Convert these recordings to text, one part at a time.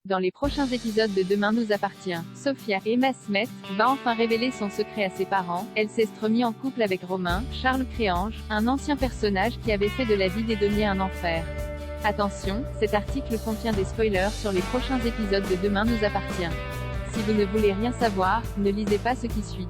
Dans les prochains épisodes de Demain nous appartient, Sophia, Emma Smith, va enfin révéler son secret à ses parents. Elle s'est remise en couple avec Romain, Charles Créange, un ancien personnage qui avait fait de la vie des deniers un enfer. Attention, cet article contient des spoilers sur les prochains épisodes de Demain nous appartient. Si vous ne voulez rien savoir, ne lisez pas ce qui suit.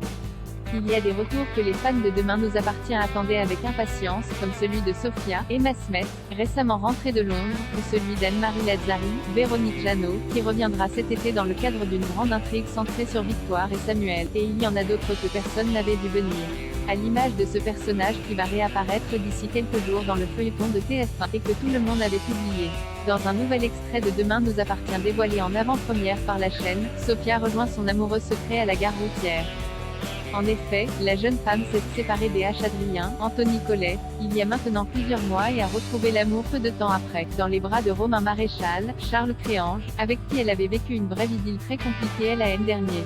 Il y a des retours que les fans de Demain nous appartient attendaient avec impatience, comme celui de Sophia, Emma Smith, récemment rentrée de Londres, ou celui d'Anne-Marie Lazzari, Véronique Jeannot, qui reviendra cet été dans le cadre d'une grande intrigue centrée sur Victoire et Samuel, et il y en a d'autres que personne n'avait vu venir. À l'image de ce personnage qui va réapparaître d'ici quelques jours dans le feuilleton de TF1, et que tout le monde avait publié. Dans un nouvel extrait de Demain nous appartient dévoilé en avant-première par la chaîne, Sophia rejoint son amoureux secret à la gare routière. En effet, la jeune femme s'est séparée des Adrien, Anthony Collet, il y a maintenant plusieurs mois et a retrouvé l'amour peu de temps après, dans les bras de Romain Maréchal, Charles Créange, avec qui elle avait vécu une brève idylle très compliquée l'an dernier.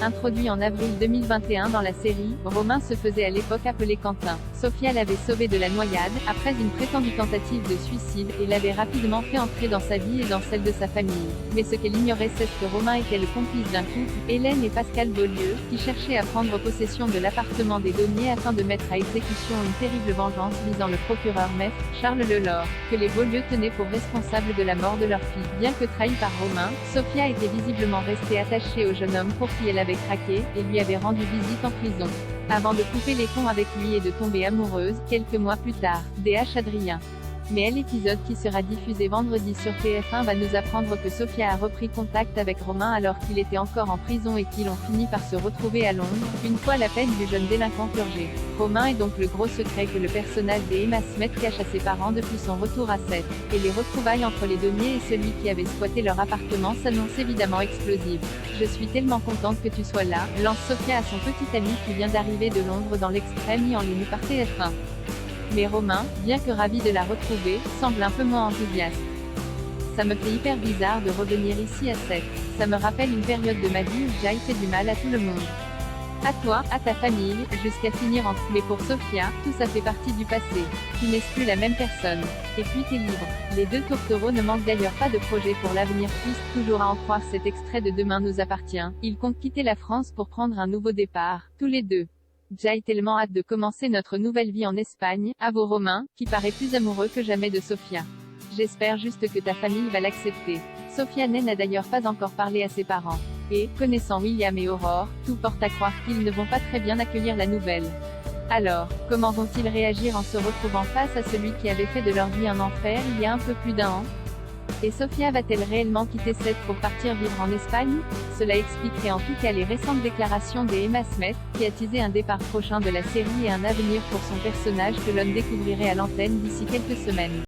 Introduit en avril 2021 dans la série, Romain se faisait à l'époque appeler Quentin. Sophia l'avait sauvé de la noyade, après une prétendue tentative de suicide, et l'avait rapidement fait entrer dans sa vie et dans celle de sa famille. Mais ce qu'elle ignorait c'est que Romain était le complice d'un couple, Hélène et Pascal Beaulieu, qui cherchaient à prendre possession de l'appartement des Deniers afin de mettre à exécution une terrible vengeance visant le procureur maître, Charles Lelore, que les Beaulieu tenaient pour responsable de la mort de leur fille. Bien que trahie par Romain, Sophia était visiblement restée attachée au jeune homme pour qui elle avait craqué, et lui avait rendu visite en prison. Avant de couper les ponts avec lui et de tomber amoureuse, quelques mois plus tard, des Adrien. Mais l'épisode qui sera diffusé vendredi sur TF1 va nous apprendre que Sophia a repris contact avec Romain alors qu'il était encore en prison et qu'ils ont fini par se retrouver à Londres, une fois la peine du jeune délinquant purgée. Romain est donc le gros secret que le personnage d'Emma Smith cache à ses parents depuis son retour à Sète. Et les retrouvailles entre les Deniers et celui qui avait squatté leur appartement s'annoncent évidemment explosives. Je suis tellement contente que tu sois là, lance Sophia à son petit ami qui vient d'arriver de Londres dans l'extrait mis en ligne par TF1. Mais Romain, bien que ravi de la retrouver, semble un peu moins enthousiaste. Ça me fait hyper bizarre de revenir ici à Sète. Ça me rappelle une période de ma vie où j'ai fait du mal à tout le monde. À toi, à ta famille, jusqu'à finir en... Mais pour Sophia, tout ça fait partie du passé. Tu n'es plus la même personne. Et puis t'es libre. Les deux tourtereaux ne manquent d'ailleurs pas de projets pour l'avenir puisque, toujours à en croire cet extrait de Demain nous appartient, ils comptent quitter la France pour prendre un nouveau départ, tous les deux. J'ai tellement hâte de commencer notre nouvelle vie en Espagne, avoue Romain, qui paraît plus amoureux que jamais de Sophia. J'espère juste que ta famille va l'accepter. Sophia n'a d'ailleurs pas encore parlé à ses parents. Et, connaissant William et Aurore, tout porte à croire qu'ils ne vont pas très bien accueillir la nouvelle. Alors, comment vont-ils réagir en se retrouvant face à celui qui avait fait de leur vie un enfer il y a un peu plus d'un an ? Et Sophia va-t-elle réellement quitter Sète pour partir vivre en Espagne ? Cela expliquerait en tout cas les récentes déclarations d'Emma Smith, qui a teasé un départ prochain de la série et un avenir pour son personnage que l'on découvrirait à l'antenne d'ici quelques semaines.